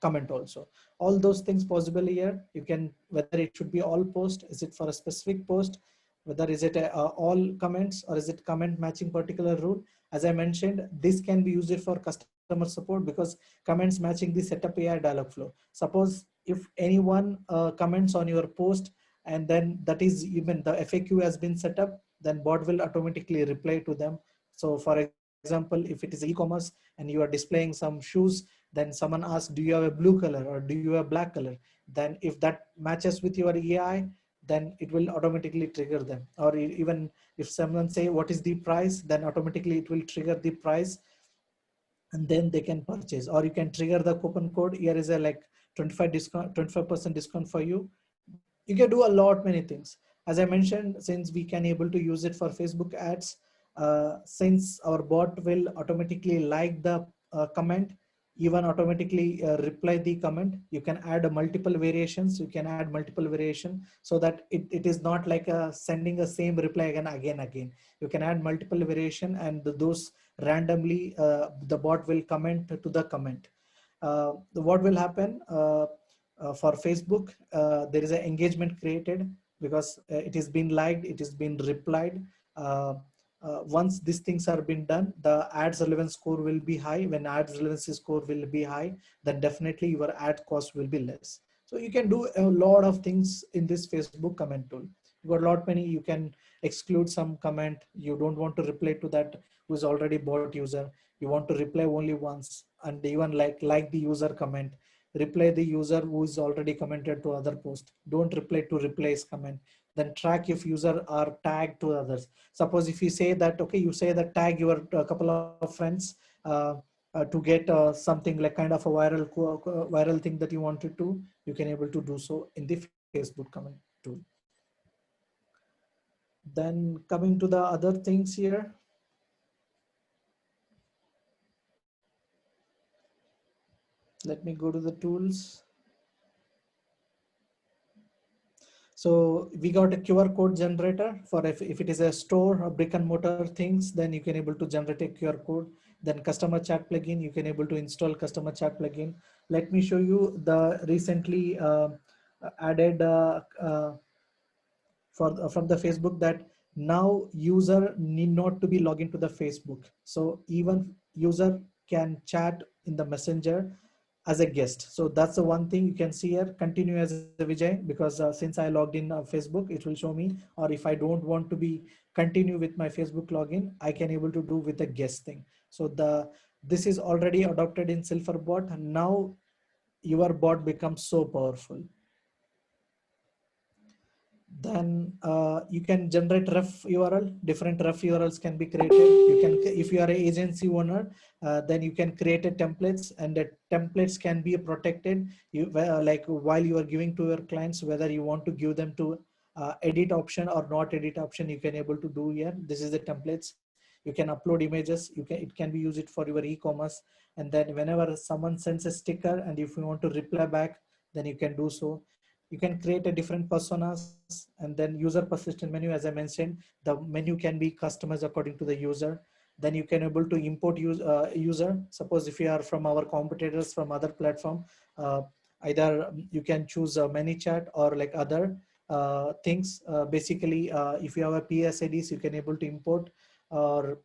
comment also. All those things possible here. You can, whether it should be all post, is it for a specific post, whether is it all comments, or is it comment matching particular rule. As I mentioned, this can be used for customer support, because comments matching the setup AI Dialogflow. Suppose if anyone comments on your post, and then that is even the FAQ has been set up, then bot will automatically reply to them. So for example, if it is e-commerce and you are displaying some shoes, then someone asks, do you have a blue color or do you have black color? Then if that matches with your AI, then it will automatically trigger them. Or even if someone say what is the price, then automatically it will trigger the price, and then they can purchase. Or you can trigger the coupon code. Here is a like 25% discount for you. You can do a lot many things. As I mentioned, since we can able to use it for Facebook ads, since our bot will automatically like the comment, even automatically reply the comment, you can add multiple variations. You can add multiple variation, so that it is not like sending the same reply again. You can add multiple variation, and those randomly the bot will comment to the comment. What will happen for Facebook, there is an engagement created, because it has been liked, it has been replied. Once these things are been done, the ads relevance score will be high. When ads relevancy score will be high, then definitely your ad cost will be less. So you can do a lot of things in this Facebook comment tool. You got a lot many. You can exclude some comment. You don't want to reply to that who is already bot user. You want to reply only once. and even like the user comment. Reply the user who is already commented to other post. Don't reply to replace comment. Then track if user are tagged to others. Suppose if you say that, okay, you say that tag your couple of friends to get something like kind of a viral thing that you wanted to, you can able to do so in the Facebook comment tool. Then coming to the other things here. Let me go to the tools. So we got a QR code generator for if it is a store or brick and mortar things, then you can able to generate a QR code. Then customer chat plugin, you can able to install customer chat plugin. Let me show you the recently added from the Facebook, that now user need not to be logged into the Facebook. So even user can chat in the messenger as a guest. So that's the one thing you can see here. Continue as a Vijay, because since I logged in Facebook, it will show me. Or if I don't want to be continue with my Facebook login, I can able to do with the guest thing. So this is already adopted in Silverbot, and now your bot becomes so powerful. Then you can generate ref URL. Different ref URLs can be created. You can, if you are an agency owner, then you can create a templates, and the templates can be protected. You like while you are giving to your clients, whether you want to give them to edit option or not edit option, you can able to do here. This is the templates. You can upload images. It can be used for your e-commerce. And then whenever someone sends a sticker, and if you want to reply back, then you can do so. You can create a different personas, and then user persistent menu. As I mentioned, the menu can be customized according to the user. Then you can able to import user. Suppose if you are from our competitors from other platform, either you can choose ManyChat or like other things. Basically, if you have a PSIDs, you can able to import. Or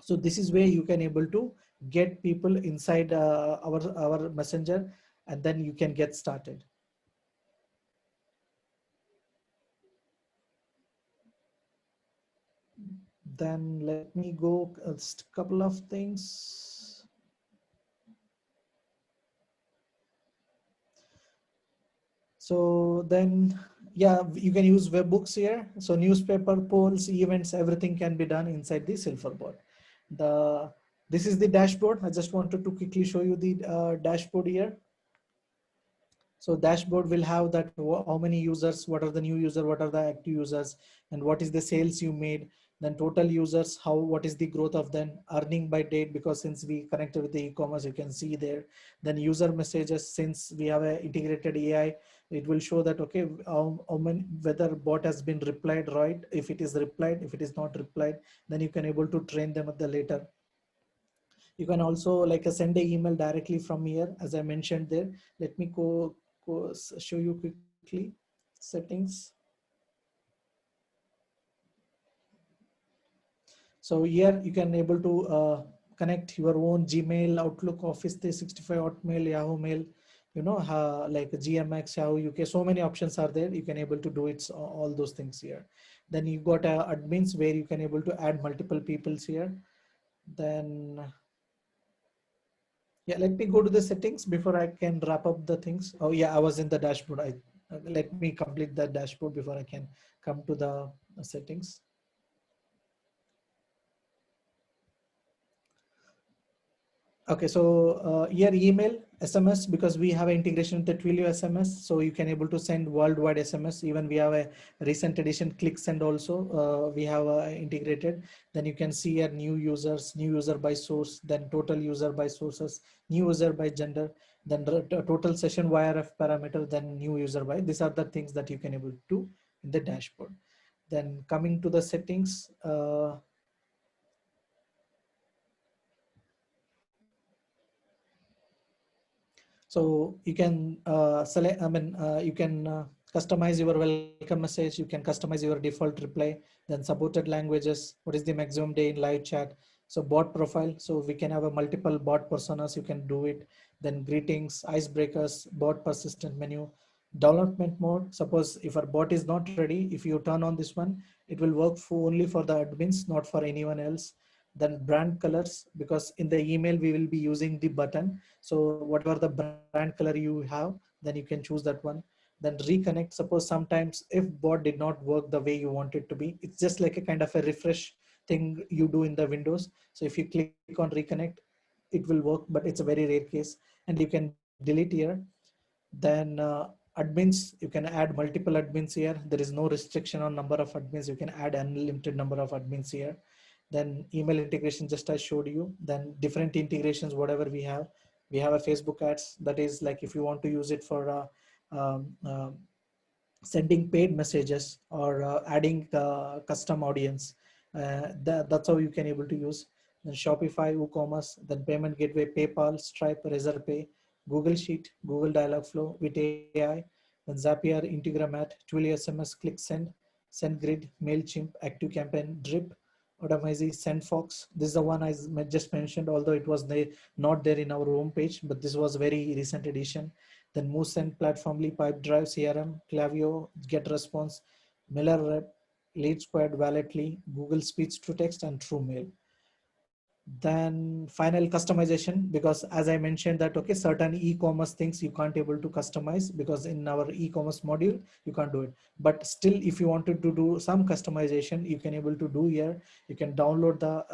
so this is where you can able to get people inside our messenger, and then you can get started. Then let me go a couple of things. So then, yeah, you can use webhooks here. So newspaper, polls, events, everything can be done inside the Silverbot. This is the dashboard. I just wanted to quickly show you the dashboard here. So dashboard will have that how many users, what are the new user, what are the active users, and what is the sales you made. Then total users, what is the growth of them, earning by date, because since we connected with the e-commerce, you can see there. Then user messages, since we have a integrated AI, it will show that, okay, how many, whether bot has been replied right. If it is replied, if it is not replied, then you can able to train them at the later. You can also like send an email directly from here, as I mentioned there. Let me go show you quickly settings. So here you can able to connect your own Gmail, Outlook, Office 365, Hotmail, Yahoo Mail, you know, like GMX, Yahoo UK. So many options are there. You can able to do it, all those things here. Then you got admins, where you can able to add multiple peoples here. Then yeah, let me go to the settings before I can wrap up the things. Oh yeah, I was in the dashboard. Let me complete that dashboard before I can come to the settings. Okay, so here email, SMS, because we have an integration with the Twilio SMS, so you can able to send worldwide SMS. Even we have a recent edition ClickSend also, we have integrated. Then you can see here new users, new user by source, then total user by sources, new user by gender, then total session YRF parameter, then new user by. These are the things that you can able to do in the dashboard. Then coming to the settings, so you can select, you can customize your welcome message. You can customize your default reply. Then supported languages. What is the maximum day in live chat? So bot profile. So we can have a multiple bot personas. You can do it. Then greetings, icebreakers, bot persistent menu, development mode. Suppose if our bot is not ready, if you turn on this one, it will work for only for the admins, not for anyone else. Then brand colors, because in the email we will be using the button. So whatever the brand color you have, then you can choose that one. Then reconnect. Suppose sometimes if bot did not work the way you want it to be, it's just like a kind of a refresh thing you do in the Windows. So if you click on reconnect, it will work, but it's a very rare case. And you can delete here. Then admins, you can add multiple admins here. There is no restriction on number of admins. You can add unlimited number of admins here. Then email integration, just I showed you. Then different integrations, whatever we have a Facebook ads. That is like if you want to use it for um, uh, sending paid messages or adding custom audience. That's how you can able to use. Then Shopify, WooCommerce, then payment gateway, PayPal, Stripe, Razorpay, Google Sheet, Google Dialogflow with AI, then Zapier, Integromat, Twilio SMS, ClickSend, SendGrid, MailChimp, ActiveCampaign, Drip, Automizy, SendFox. This is the one I just mentioned, although it was not there in our homepage, but this was very recent edition. Then MooSend, Platformly, Pipedrive, CRM, Klaviyo, GetResponse, MailerRep, LeadSquared, Walletly, Google Speech to Text, and TrueMail. Then final customization, because as I mentioned that, okay, certain e-commerce things you can't able to customize because in our e-commerce module, you can't do it. But still, if you wanted to do some customization, you can able to do here. You can download the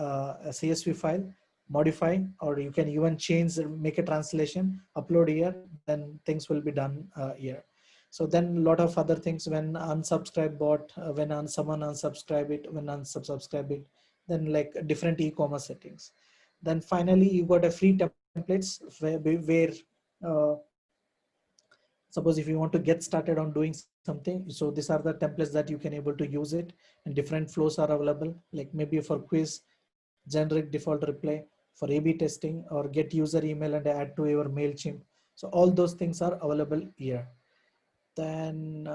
CSV file, modify, or you can even change, make a translation, upload here, then things will be done here. So then a lot of other things, when unsubscribe bot, when someone unsubscribe it, when unsubscribe it, then like different e-commerce settings. Then finally you got a free templates where suppose if you want to get started on doing something, so these are the templates that you can able to use it, and different flows are available, like maybe for quiz, generic default reply, for A/B testing, or get user email and add to your MailChimp. So all those things are available here. Then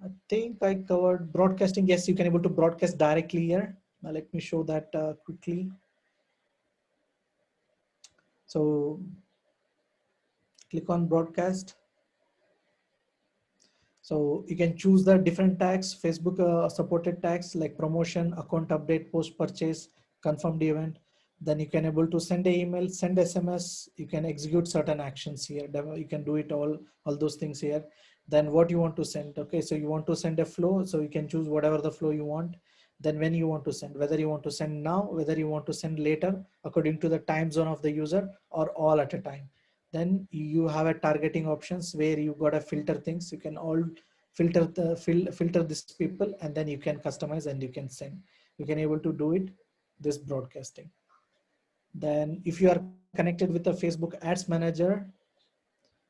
I think I covered broadcasting. Yes, you can able to broadcast directly here. Now let me show that quickly. So click on broadcast. So you can choose the different tags, Facebook supported tags like promotion, account update, post purchase, confirmed event. Then you can able to send an email, send SMS. You can execute certain actions here. You can do it all those things here. Then what you want to send. Okay, so you want to send a flow. So you can choose whatever the flow you want. Then when you want to send, whether you want to send now, whether you want to send later, according to the time zone of the user, or all at a time. Then you have a targeting options where you got to filter things. You can all filter these people, and then you can customize and you can send. You can able to do it, this broadcasting. Then if you are connected with the Facebook Ads Manager,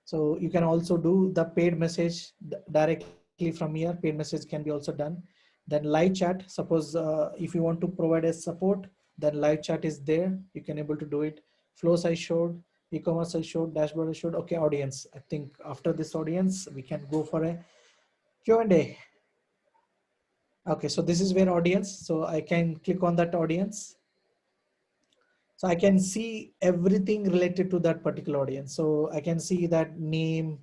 so you can also do the paid message directly from here. Paid message can be also done. Then live chat, suppose if you want to provide a support, then live chat is there. You can able to do it. Flows I showed, e-commerce I showed, dashboard I showed. Okay, audience. I think after this audience, we can go for a Q&A. Okay, so this is where audience. So I can click on that audience. So I can see everything related to that particular audience. So I can see that name,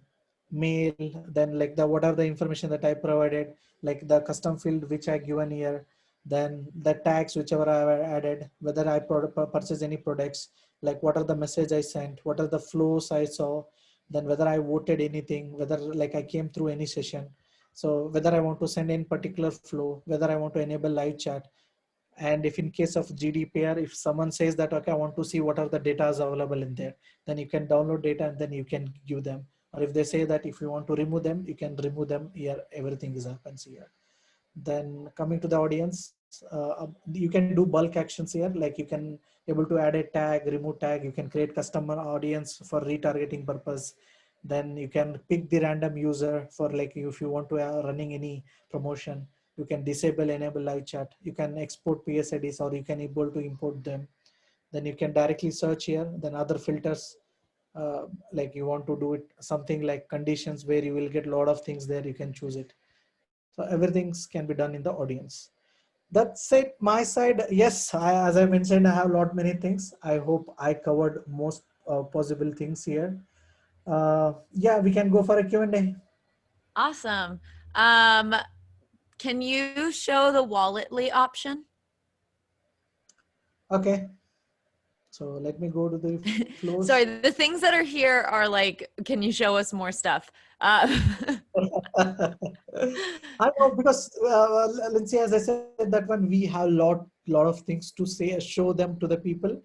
mail, then like what are the information that I provided, like the custom field which I given here, then the tags whichever I have added, whether I purchase any products, like what are the message I sent, what are the flows I saw, then whether I voted anything, whether like I came through any session. So whether I want to send in particular flow, whether I want to enable live chat. And if in case of GDPR, if someone says that, okay, I want to see what are the data is available in there, then you can download data and then you can give them. Or if they say that if you want to remove them, you can remove them here. Everything is happens here. Then coming to the audience, you can do bulk actions here. Like you can able to add a tag, remove tag. You can create customer audience for retargeting purpose. Then you can pick the random user for like if you want to running any promotion. You can disable, enable live chat. You can export PSIDs or you can able to import them. Then you can directly search here. Then other filters, like you want to do it something like conditions where you will get a lot of things there. You can choose it. So everything can be done in the audience. That's it my side. Yes, as I mentioned, I have a lot many things. I hope I covered most possible things here. Yeah, we can go for a Q&A. Awesome. Can you show the Walletly option? Okay. So let me go to the flows. Sorry, the things that are here are like, can you show us more stuff? I know because Lindsay, as I said, that when we have lot of things to say, show them to the people.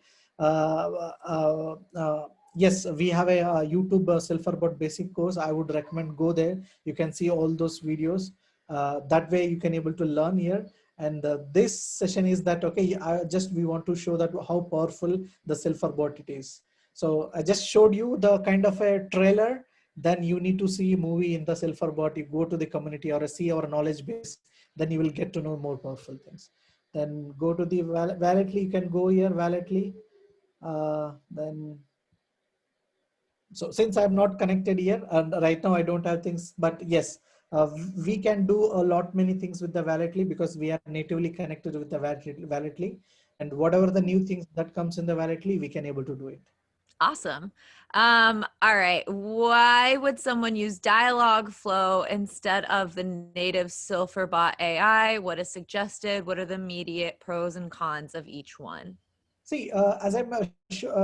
Yes, we have a YouTube Silverbot basic course. I would recommend go there. You can see all those videos. That way you can able to learn here. And this session is that okay. We want to show that how powerful the Silverbot it is. So I just showed you the kind of a trailer. Then you need to see a movie in the Silverbot. You go to the community or see our knowledge base, then you will get to know more powerful things. Then go to the Walletly. You can go here, Walletly. Then, so since I'm not connected here, and right now I don't have things, but yes, we can do a lot many things with the Walletly because we are natively connected with the Walletly, and whatever the new things that comes in the Walletly, we can able to do it. Awesome. All right. Why would someone use Dialogflow instead of the native Silverbot AI? What is suggested? What are the immediate pros and cons of each one? See, as I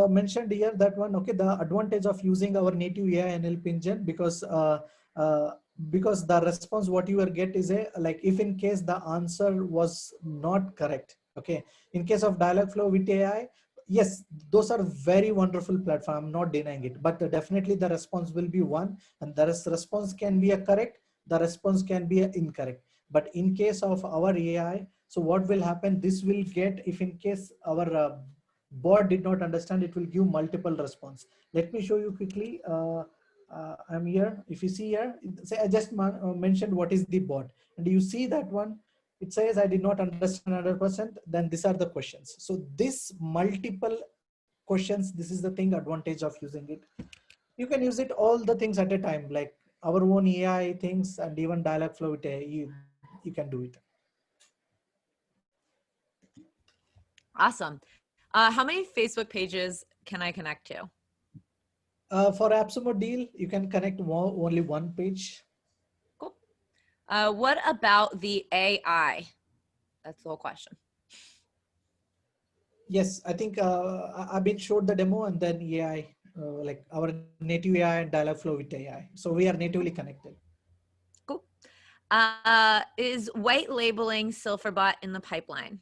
mentioned here, that one, okay, the advantage of using our native AI NLP engine uh, because the response what you will get is a like if in case the answer was not correct, okay, in case of Dialogflow with AI, yes, those are very wonderful platform. I'm not denying it, but definitely the response will be one, and the response can be a correct, the response can be a incorrect. But in case of our AI, so what will happen? This will get if in case our bot did not understand, it will give multiple response. Let me show you quickly. I'm here. If you see here, say I just mentioned what is the bot, and you see that one. It says I did not understand 100%. Then these are the questions. So this multiple questions. This is the thing advantage of using it. You can use it all the things at a time, like our own AI things and even Dialogflow with AI. You can do it. Awesome. How many Facebook pages can I connect to? For AppSumo deal, you can connect only one page. Cool. What about the AI? That's the whole question. Yes, I think I've been showed the demo and then AI, like our native AI and Dialogflow with AI. So we are natively connected. Cool. Is white labeling Silverbot in the pipeline?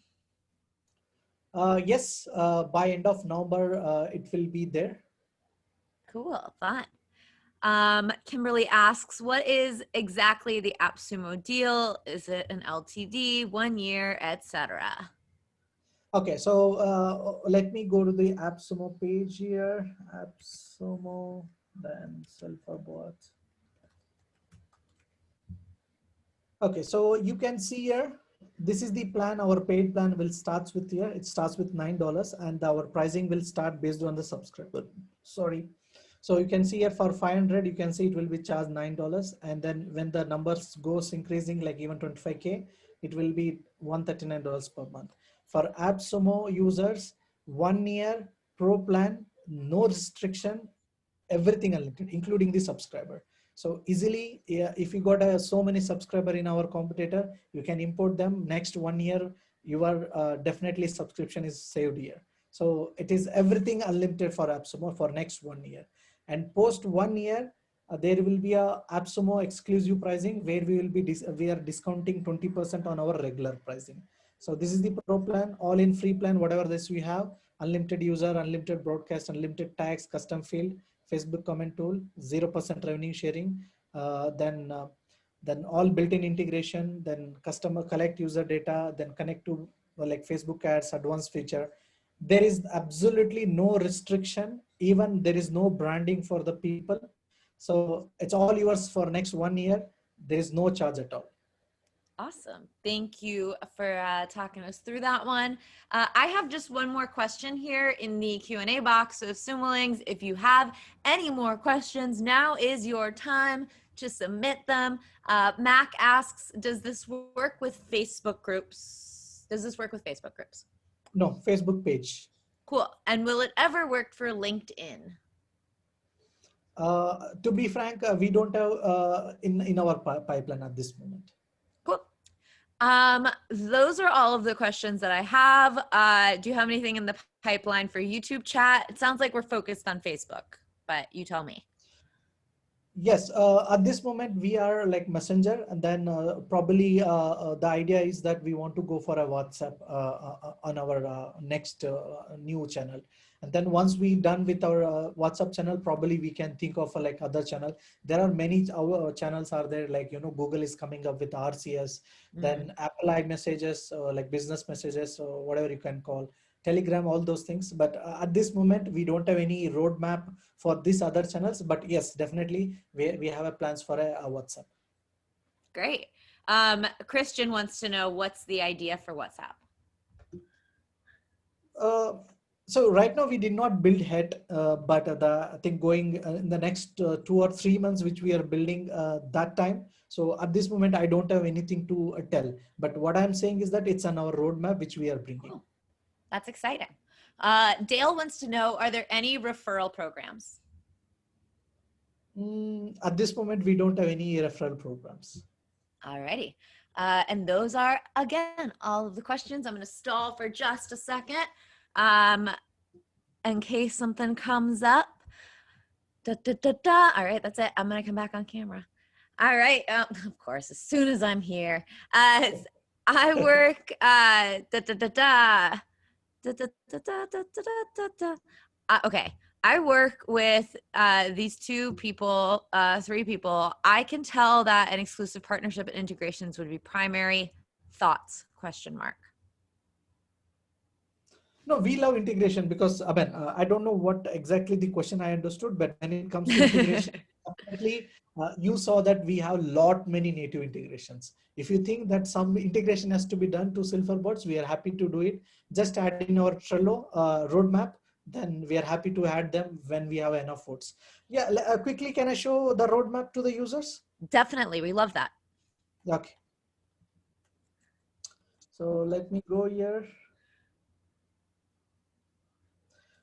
Yes, by end of November, it will be there. Cool. Fun. Kimberly asks, what is exactly the AppSumo deal? Is it an LTD, 1 year, etc.? Okay, so let me go to the AppSumo page here. AppSumo, then Silverbot. Okay, so you can see here, this is the plan. Our paid plan will starts with here. It starts with $9 and our pricing will start based on the subscriber. Sorry. So you can see here for 500, you can see it will be charged $9. And then when the numbers goes increasing, like even 25K, it will be $139 per month. For AppSumo users, 1 year pro plan, no restriction, everything unlimited, including the subscriber. So easily, yeah, if you got so many subscriber in our competitor, you can import them. Next 1 year, your definitely subscription is saved here. So it is everything unlimited for AppSumo for next 1 year. And post 1 year, there will be a AppSumo exclusive pricing where we are discounting 20% on our regular pricing. So this is the pro plan, all in free plan, whatever this we have, unlimited user, unlimited broadcast, unlimited tags, custom field, Facebook comment tool, 0% revenue sharing, then all built-in integration, then customer collect user data, then connect to like Facebook ads, advanced feature. There is absolutely no restriction. Even there is no branding for the people. So it's all yours for next 1 year. There is no charge at all. Awesome. Thank you for talking us through that one. I have just one more question here in the Q&A box. So Sumolings, if you have any more questions, now is your time to submit them. Mac asks, does this work with Facebook groups? Does this work with Facebook groups? No, Facebook page. Cool. And will it ever work for LinkedIn? To be frank, we don't have in our pipeline at this moment. Cool. Those are all of the questions that I have. Do you have anything in the pipeline for YouTube chat? It sounds like we're focused on Facebook, but you tell me. Yes, at this moment we are like Messenger, and then probably the idea is that we want to go for a WhatsApp on our next new channel. And then once we done with our WhatsApp channel, probably we can think of like other channel. There are many our channels are there, like Google is coming up with RCS, then Apple iMessages, like business messages, or whatever you can call. Telegram, all those things. But at this moment, we don't have any roadmap for these other channels. But yes, definitely, we have a plans for a WhatsApp. Great. Christian wants to know what's the idea for WhatsApp. So right now we did not build yet, but I think going in the next 2 or 3 months, which we are building that time. So at this moment, I don't have anything to tell. But what I'm saying is that it's on our roadmap, which we are bringing. Oh, that's exciting. Dale wants to know, are there any referral programs? At this moment, we don't have any referral programs. Alrighty. And those are, again, all of the questions. I'm going to stall for just a second in case something comes up. All right, that's it. I'm going to come back on camera. All right. Of course, as soon as I'm here. I work, okay. I work with these three people. I can tell that an exclusive partnership and integrations would be primary. Thoughts? ? No, we love integration because I don't know what exactly the question I understood, but when it comes to integration, definitely you saw that we have many native integrations. If you think that some integration has to be done to Silverbots, we are happy to do it. Just add in our Trello roadmap, then we are happy to add them when we have enough votes. Yeah, quickly, can I show the roadmap to the users? Definitely, we love that. Okay. So let me go here.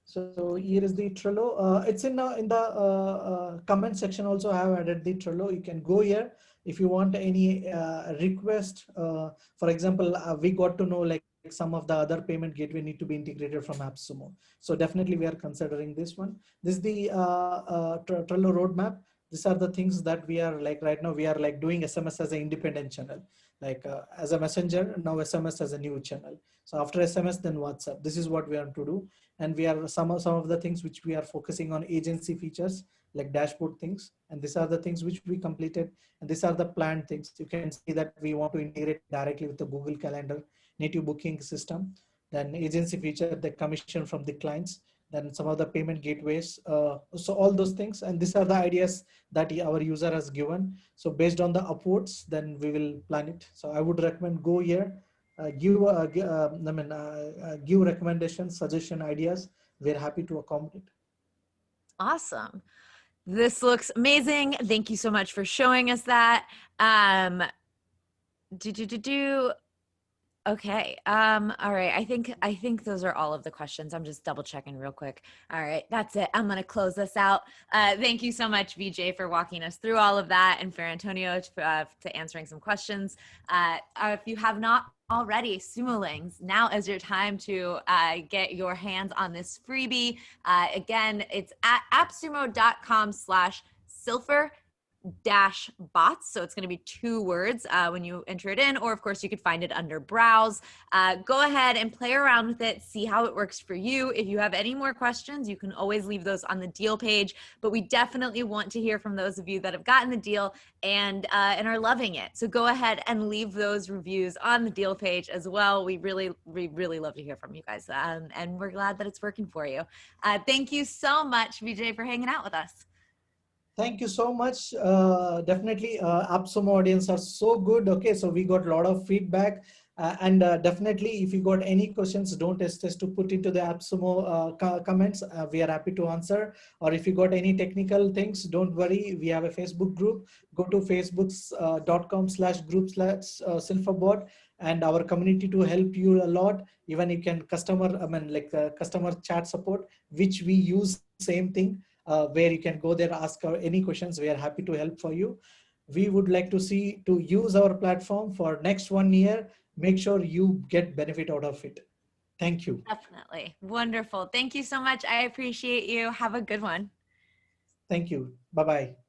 So here is the Trello. It's in the comment section also. I have added the Trello. You can go here if you want any request. For example, we got to know like some of the other payment gateway need to be integrated from AppSumo. So definitely we are considering this one. This is the Trello roadmap. These are the things that we are like right now. We are like doing SMS as an independent channel, like as a messenger. Now SMS as a new channel. So after SMS, then WhatsApp. This is what we are to do. And we are some of the things which we are focusing on agency features like dashboard things. And these are the things which we completed. And these are the planned things. You can see that we want to integrate directly with the Google Calendar native booking system. Then agency feature, the commission from the clients. Then some of the payment gateways. So all those things. And these are the ideas that our user has given. So based on the upvotes, then we will plan it. So I would recommend go here. Give recommendations, suggestion, ideas. We're happy to accommodate. Awesome. This looks amazing. Thank you so much for showing us that. Okay. All right. I think those are all of the questions. I'm just double checking real quick. All right. That's it. I'm going to close this out. Thank you so much, Vijay, for walking us through all of that, and for Antonio to answering some questions. If you have not already, Sumolings, now is your time to get your hands on this freebie. Again, it's at appsumo.com/silver bots. So it's going to be 2 words when you enter it in, or of course you could find it under browse. Go ahead and play around with it, see how it works for you. If you have any more questions, you can always leave those on the deal page, but we definitely want to hear from those of you that have gotten the deal and are loving it. So go ahead and leave those reviews on the deal page as well. We really love to hear from you guys, and we're glad that it's working for you. Thank you so much, Vijay, for hanging out with us. Thank you so much. Definitely, AppSumo audience are so good. Okay, so we got a lot of feedback. And definitely, if you got any questions, don't hesitate to put into the AppSumo comments. We are happy to answer. Or if you got any technical things, don't worry. We have a Facebook group. Go to facebook.com/group/silverbot and our community to help you a lot. Even you can customer chat support, which we use same thing. Where you can go there, ask any questions. We are happy to help for you. we would like to see to use our platform for next 1 year. Make sure you get benefit out of it. Thank you. Definitely. Wonderful. Thank you so much. I appreciate you. Have a good one. Thank you. Bye-bye.